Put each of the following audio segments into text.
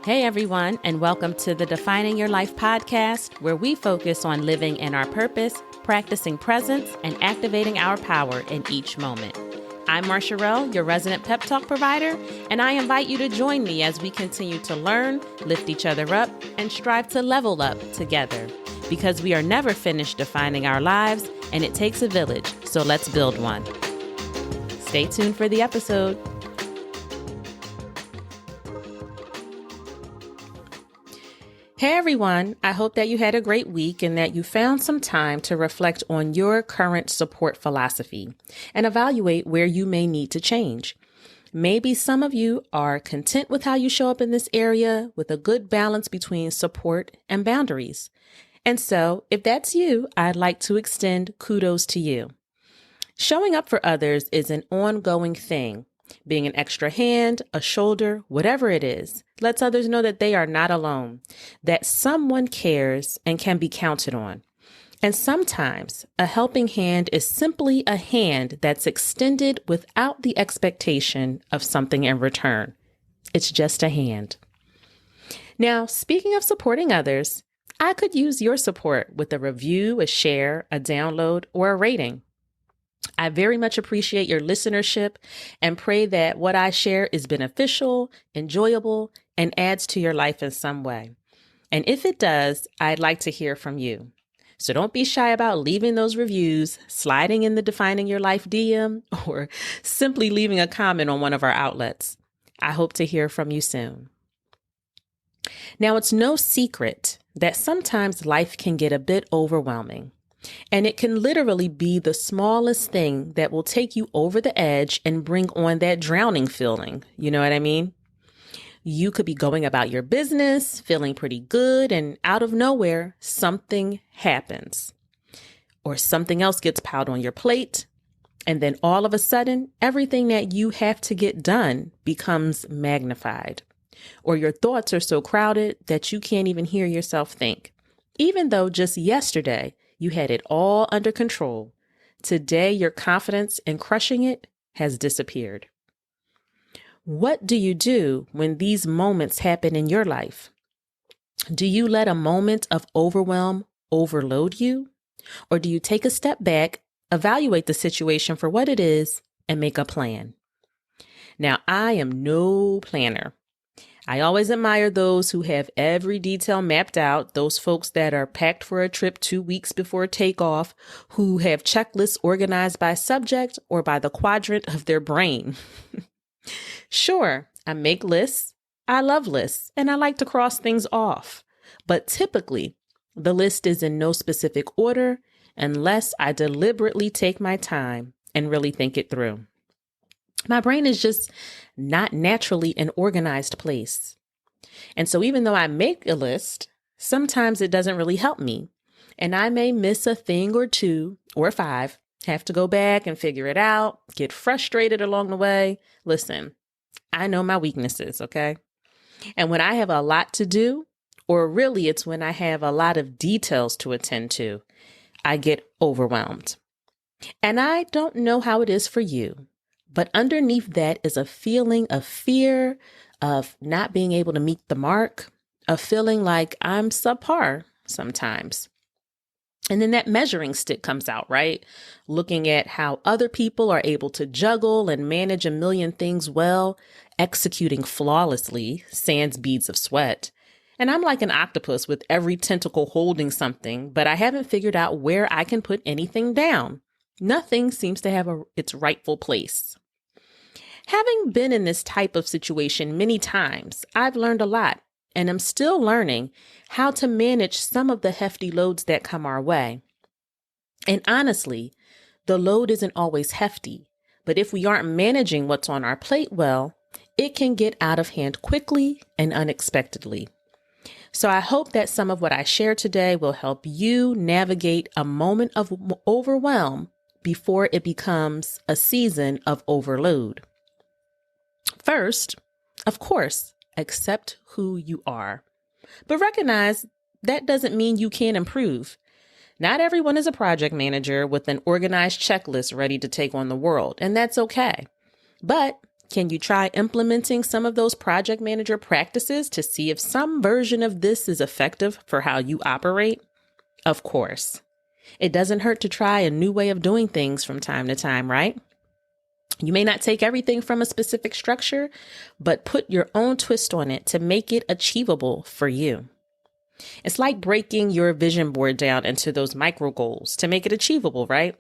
Hey everyone, and welcome to the Defining Your Life podcast, where we focus on living in our purpose, practicing presence, and activating our power in each moment. I'm Marsha Rell, your resident pep talk provider, and I invite you to join me as we continue to learn, lift each other up, and strive to level up together. Because we are never finished defining our lives, and it takes a village, so let's build one. Stay tuned for the episode. Hey everyone, I hope that you had a great week and that you found some time to reflect on your current support philosophy and evaluate where you may need to change. Maybe some of you are content with how you show up in this area with a good balance between support and boundaries. And so, if that's you, I'd like to extend kudos to you. Showing up for others is an ongoing thing. Being an extra hand, a shoulder, whatever it is, lets others know that they are not alone, that someone cares and can be counted on. And sometimes a helping hand is simply a hand that's extended without the expectation of something in return. It's just a hand. Now, speaking of supporting others, I could use your support with a review, a share, a download, or a rating. I very much appreciate your listenership and pray that what I share is beneficial, enjoyable, and adds to your life in some way. And if it does, I'd like to hear from you. So don't be shy about leaving those reviews, sliding in the Defining Your Life DM, or simply leaving a comment on one of our outlets. I hope to hear from you soon. Now, it's no secret that sometimes life can get a bit overwhelming. And it can literally be the smallest thing that will take you over the edge and bring on that drowning feeling. You know what I mean? You could be going about your business, feeling pretty good, and out of nowhere, something happens. Or something else gets piled on your plate. And then all of a sudden, everything that you have to get done becomes magnified. Or your thoughts are so crowded that you can't even hear yourself think. Even though just yesterday, you had it all under control. Today, your confidence in crushing it has disappeared. What do you do when these moments happen in your life? Do you let a moment of overwhelm overload you? Or do you take a step back, evaluate the situation for what it is, and make a plan? Now, I am no planner. I always admire those who have every detail mapped out, those folks that are packed for a trip 2 weeks before takeoff, who have checklists organized by subject or by the quadrant of their brain. Sure, I make lists. I love lists, and I like to cross things off. But typically, the list is in no specific order unless I deliberately take my time and really think it through. My brain is just not naturally an organized place. And so even though I make a list, sometimes it doesn't really help me. And I may miss a thing or two or five, have to go back and figure it out, get frustrated along the way. Listen, I know my weaknesses, okay? And when I have a lot to do, or really it's when I have a lot of details to attend to, I get overwhelmed. And I don't know how it is for you. But underneath that is a feeling of fear, of not being able to meet the mark, of feeling like I'm subpar sometimes. And then that measuring stick comes out, right? Looking at how other people are able to juggle and manage a million things well, executing flawlessly, sans beads of sweat. And I'm like an octopus with every tentacle holding something, but I haven't figured out where I can put anything down. Nothing seems to have its rightful place. Having been in this type of situation many times, I've learned a lot, and I'm still learning how to manage some of the hefty loads that come our way. And honestly, the load isn't always hefty, but if we aren't managing what's on our plate well, it can get out of hand quickly and unexpectedly. So I hope that some of what I share today will help you navigate a moment of overwhelm before it becomes a season of overload. First, of course, accept who you are, but recognize that doesn't mean you can't improve. Not everyone is a project manager with an organized checklist ready to take on the world, and that's okay. But Can you try implementing some of those project manager practices to see if some version of this is effective for how you operate? Of course. It doesn't hurt to try a new way of doing things from time to time, right? You may not take everything from a specific structure, but put your own twist on it to make it achievable for you. It's like breaking your vision board down into those micro goals to make it achievable, right?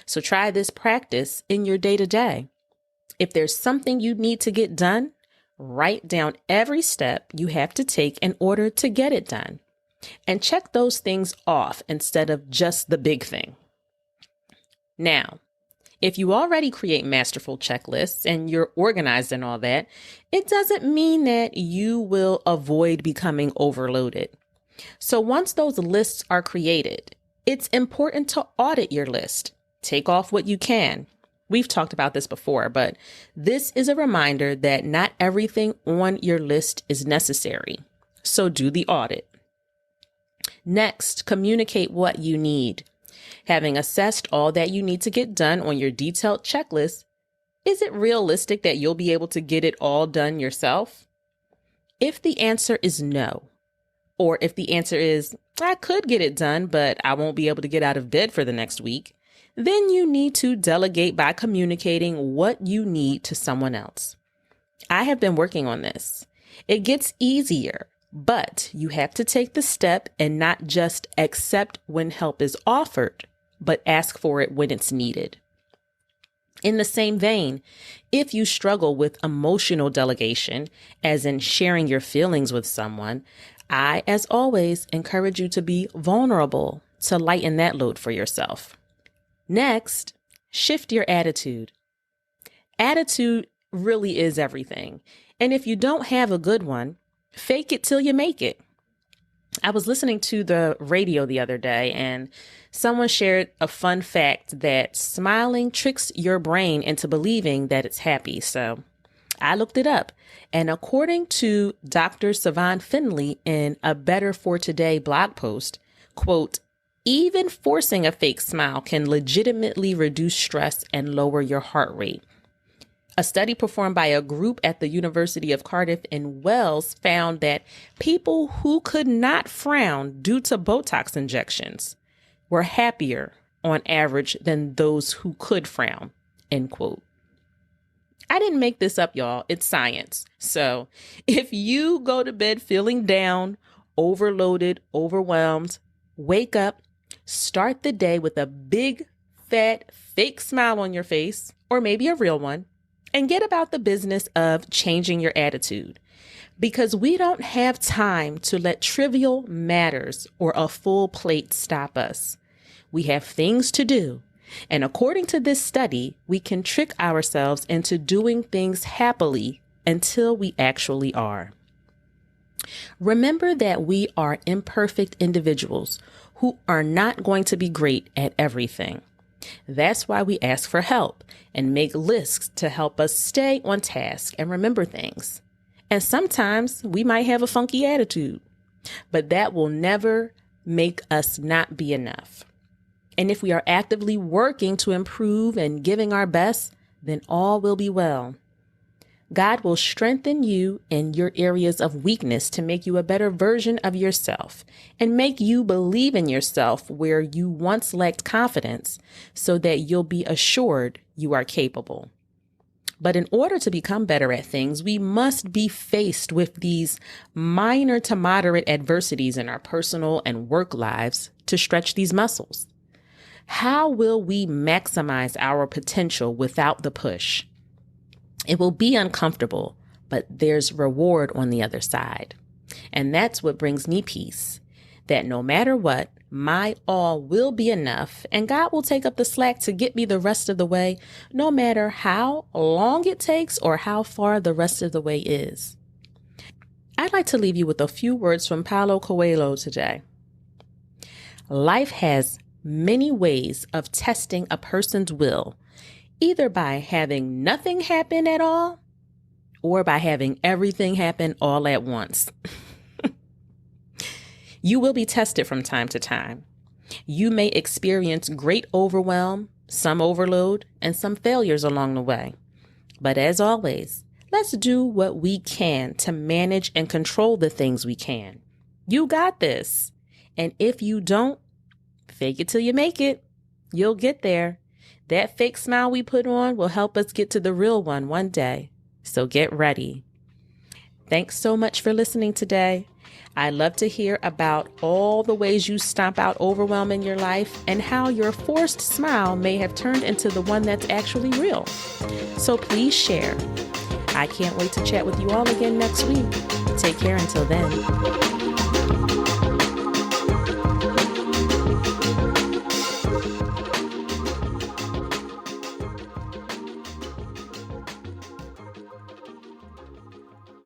So try this practice in your day-to-day. If there's something you need to get done, write down every step you have to take in order to get it done. And check those things off instead of just the big thing. Now, if you already create masterful checklists and you're organized and all that, it doesn't mean that you will avoid becoming overloaded. So once those lists are created, it's important to audit your list. Take off what you can. We've talked about this before, but this is a reminder that not everything on your list is necessary. So do the audit. Next, communicate what you need. Having assessed all that you need to get done on your detailed checklist, is it realistic that you'll be able to get it all done yourself? If the answer is no, or if the answer is, I could get it done, but I won't be able to get out of bed for the next week, then you need to delegate by communicating what you need to someone else. I have been working on this. It gets easier, but you have to take the step and not just accept when help is offered, but ask for it when it's needed. In the same vein, if you struggle with emotional delegation, as in sharing your feelings with someone, I, as always, encourage you to be vulnerable to lighten that load for yourself. Next, shift your attitude. Attitude really is everything. And if you don't have a good one, fake it till you make it. I was listening to the radio the other day and someone shared a fun fact that smiling tricks your brain into believing that it's happy. So I looked it up. And according to Dr. Savan Finley in a Better for Today blog post, quote, even forcing a fake smile can legitimately reduce stress and lower your heart rate. A study performed by a group at the University of Cardiff in Wales found that people who could not frown due to Botox injections were happier on average than those who could frown, end quote. I didn't make this up, y'all. It's science. So if you go to bed feeling down, overloaded, overwhelmed, wake up, start the day with a big, fat, fake smile on your face, or maybe a real one, and get about the business of changing your attitude. Because we don't have time to let trivial matters or a full plate stop us. We have things to do. And according to this study, we can trick ourselves into doing things happily until we actually are. Remember that we are imperfect individuals who are not going to be great at everything. That's why we ask for help and make lists to help us stay on task and remember things. And sometimes we might have a funky attitude, but that will never make us not be enough. And if we are actively working to improve and giving our best, then all will be well. God will strengthen you in your areas of weakness to make you a better version of yourself and make you believe in yourself where you once lacked confidence so that you'll be assured you are capable. But in order to become better at things, we must be faced with these minor to moderate adversities in our personal and work lives to stretch these muscles. How will we maximize our potential without the push? It will be uncomfortable, but there's reward on the other side. And that's what brings me peace, that no matter what, my all will be enough, and God will take up the slack to get me the rest of the way, no matter how long it takes or how far the rest of the way is. I'd like to leave you with a few words from Paulo Coelho today. Life has many ways of testing a person's will, either by having nothing happen at all or by having everything happen all at once. You will be tested from time to time. You may experience great overwhelm, some overload, and some failures along the way. But as always, Let's do what we can to manage and control the things we can. You got this. And if you don't, fake it till you make it. You'll get there. That fake smile we put on will help us get to the real one day. So get ready. Thanks so much for listening today. I'd love to hear about all the ways you stomp out overwhelm in your life and how your forced smile may have turned into the one that's actually real. So please share. I can't wait to chat with you all again next week. Take care until then.